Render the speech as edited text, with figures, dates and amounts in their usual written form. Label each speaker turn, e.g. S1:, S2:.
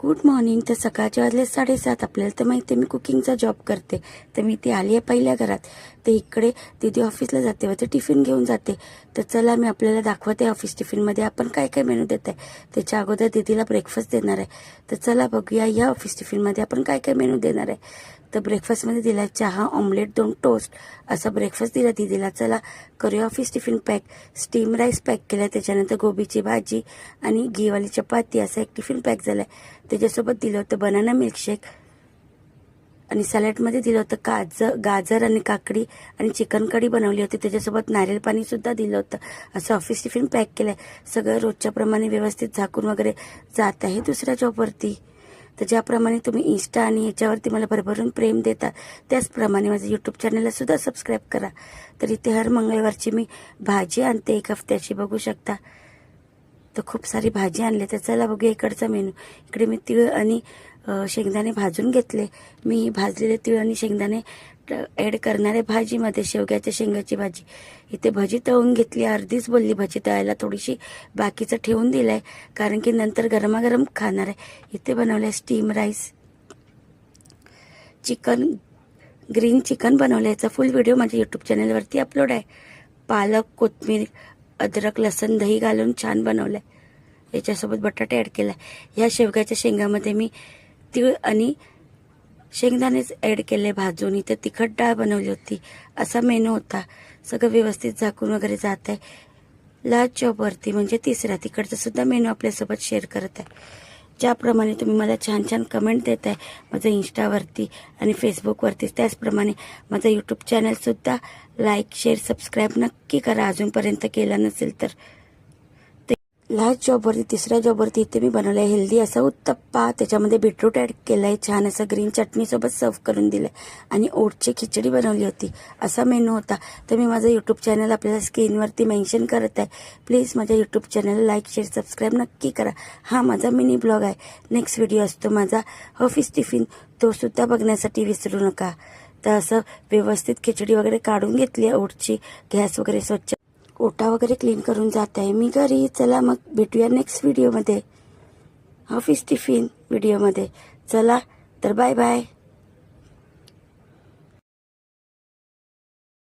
S1: Good morning. तर सकाळचे वाजले 7:30. आपल्याला तर माहिती आहे मी कुकिंगचा जॉब करते. तर मी ती आली आहे पहिल्या घरात. तर इकडे दीदी ऑफिसला जाते व ते टिफिन घेऊन जाते. तर चला मी आपल्याला दाखवते ऑफिस टिफिनमध्ये आपण काय काय मेनू देत आहे. त्याच्या अगोदर दीदीला ब्रेकफास्ट देणार आहे. तर चला बघूया या ऑफिस टिफिनमध्ये आपण काय काय मेनू देणार आहे. तर ब्रेकफास्टमध्ये दिला चहा, ऑमलेट, 2 टोस्ट असा ब्रेकफास्ट दिला दीदीला. चला करूया office tiffin pack. Steam rice pack केला, त्याच्यानंतर गोबीची भाजी आणि घीवाली चपाती असा एक टिफिन पॅक झाला आहे. त्याच्यासोबत दिलं होतं बनाना मिल्कशेक आणि सॅलडमध्ये दिलं होतं गाजर आणि काकडी आणि चिकन कढी बनवली होती. त्याच्यासोबत नारळ पाणी सुद्धा दिलं होतं. असं ऑफिस टिफिन पॅक केलं आहे. सगळं रोजच्याप्रमाणे व्यवस्थित झाकून वगैरे जात आहे दुसऱ्या जॉबवरती. तर ज्याप्रमाणे तुम्ही इंस्टा आणि ह्याच्यावरती मला भरभरून प्रेम देता त्याचप्रमाणे माझं यूट्यूब चॅनलला सुद्धा सबस्क्राईब करा. तर इथे हर मंगळवारची मी भाजी आणते 1 हफ्त्याची, बघू शकता. तर खूप सारी भाजी आणली. तर चला बघूया इकडचा मेनू. इकडे मी तीळ आणि शेंगदाणे भाजून घेतले. मी भाजलेले तीळ आणि शेंगदाणे ॲड करणारे भाजीमध्ये, शेवग्याच्या शेंगाची भाजी. इथे भजी तळून घेतली, अर्धीच बोलली भजी तळायला, थोडीशी बाकीचं ठेवून दिलं आहे कारण की नंतर गरमागरम खाणार आहे. इथे बनवलं आहे स्टीम राईस, ग्रीन चिकन बनवलं. याचा फुल व्हिडिओ माझ्या यूट्यूब चॅनलवरती अपलोड आहे. पालक, कोथिंबीर, अद्रक, लसण, दही घालून छान बनवलं आहे. याच्यासोबत बटाटे ॲड केला आहे. ह्या शेवग्याच्या शेंगामध्ये मी तीळ आणि शेंगदाणेच ॲड केले भाजून. इथे तिखट डाळ बनवली होती. असा मेनू होता. सगळं व्यवस्थित झाकून वगैरे जात आहे. लास्ट जॉबवरती म्हणजे तिसऱ्या तिकडचं सुद्धा मेनू आपल्यासोबत शेअर करत आहे. ज्याप्रमाणे तुम्ही मला छान छान कमेंट देत आहे माझं इंस्टावरती आणि फेसबुकवरती, त्याचप्रमाणे माझं यूट्यूब चॅनलसुद्धा लाईक, शेअर, सबस्क्राईब नक्की करा अजूनपर्यंत केलं नसेल तर. लास्ट जॉबवरती, तिसऱ्या जॉबवरती इथे मी बनवलं आहे हेल्दी असा उत्तप्पा. त्याच्यामध्ये बीटरूट ॲड केलं आहे, छान असं ग्रीन चटणीसोबत सर्व करून दिलं आहे आणि ओटची खिचडी बनवली होती. असा मेनू होता. तर मी माझं यूट्यूब चॅनल आपल्याला स्क्रीनवरती मेन्शन करत आहे. प्लीज माझ्या यूट्यूब चॅनलला लाईक, शेअर, सबस्क्राईब नक्की करा. हा माझा मिनी ब्लॉग आहे. नेक्स्ट व्हिडिओ असतो माझा ऑफिस टिफिन, तो सुद्धा बघण्यासाठी विसरू नका. तर असं व्यवस्थित खिचडी वगैरे काढून घेतली आहे ओटची, गॅस वगैरे स्वच्छ, ओटा वगैरे क्लीन करून जात आहे मी घरी. चला मग भेटूया नेक्स्ट व्हिडिओमध्ये, ऑफिस टिफिन व्हिडिओमध्ये. चला तर बाय बाय.